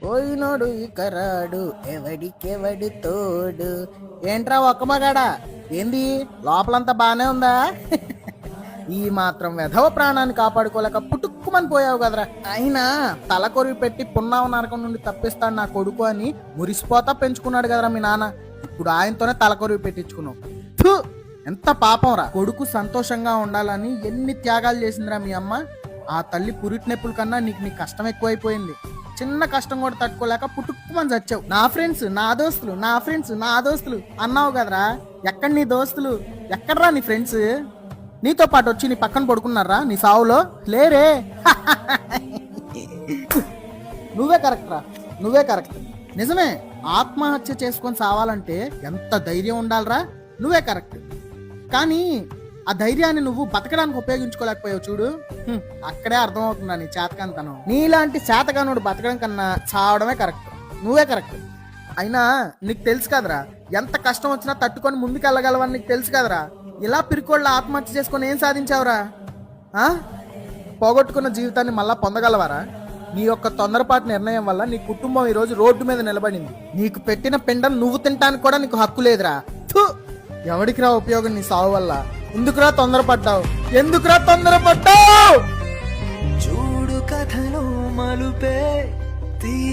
పోయినోడు ఇక రాడు ఎవడికెవడి తోడు. ఏంట్రా ఒక్క మగాడా, ఏంది లోపలంతా బానే ఉందా? ఈ మాత్రం వెధవ ప్రాణాన్ని కాపాడుకోలేక పుట్టుక్కుమని పోయావు కదరా. అయినా తల కొరివి పెట్టి పున్నావ నరకం నుండి తప్పిస్తాడు నా కొడుకు అని మురిసిపోతా పెంచుకున్నాడు కదరా మీ నాన్న. ఇప్పుడు ఆయనతోనే తల కొరివి పెట్టించుకున్నావు. థు, ఎంత పాపం రా. కొడుకు సంతోషంగా ఉండాలని ఎన్ని త్యాగాలు చేసిందిరా మీ అమ్మ. ఆ తల్లి పురిటి నొప్పుల కన్నా నీ కష్టం ఎక్కువైపోయింది. చిన్న కష్టం కూడా తట్టుకోలేక పుట్టుక్కుమని చచ్చావు. నా ఫ్రెండ్స్ నా దోస్తులు, నా ఫ్రెండ్స్ నా దోస్తులు అన్నావు కదరా. ఎక్కడ నీ దోస్తులు, ఎక్కడరా నీ ఫ్రెండ్స్? నీతో పాటు వచ్చి నీ పక్కన పడుకున్నారా నీ సావులో? లేరే. నువ్వే కరెక్ట్ రా, నువ్వే కరెక్ట్. నిజమే, ఆత్మహత్య చేసుకొని సావాలంటే ఎంత ధైర్యం ఉండాలరా. నువ్వే కరెక్ట్. కానీ ఆ ధైర్యాన్ని నువ్వు బతకడానికి ఉపయోగించుకోలేకపోయావు చూడు. అక్కడే అర్థమవుతుందా నీ చేతకాంతనం. నీలాంటి చేతకానుడు బతకడం కన్నా చావడమే కరెక్ట్. నువ్వే కరెక్ట్. అయినా నీకు తెలుసు కదరా, ఎంత కష్టం వచ్చినా తట్టుకొని ముందుకెళ్ళగలవని నీకు తెలుసు కదరా. ఇలా పిరికోళ్ళ ఆత్మహత్య చేసుకొని ఏం సాధించావురా? పోగొట్టుకున్న జీవితాన్ని మళ్ళా పొందగలవారా? నీ యొక్క తొందరపాటు నిర్ణయం వల్ల నీ కుటుంబం ఈరోజు రోడ్డు మీద నిలబడింది. నీకు పెట్టిన పిండం నువ్వు తినడానికి కూడా నీకు హక్కు లేదురా. ఎవడికి రా ఉపయోగం నీ సావు వల్ల? ఎందుకురా తొందరపడ్డావు? ఎందుకురా తొందరపడ్డావు? చూడు కథలో మలుపే తీసి